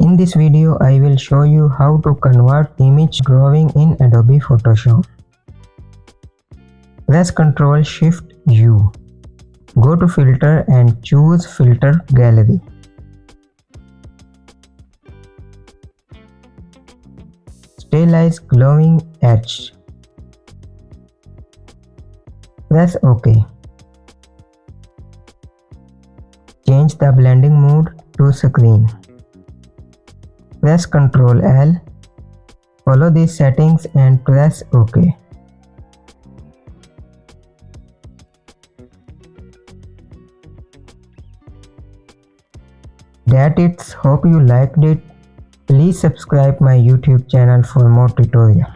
In this video, I will show you how to convert image drawing in Adobe Photoshop. Press Ctrl Shift U. Go to Filter and choose Filter Gallery. Stylize glowing edge. Press OK. Change the blending mode to screen. Press Ctrl L. Follow these settings and press OK. That's it. Hope you liked it. Please subscribe my YouTube channel for more tutorials.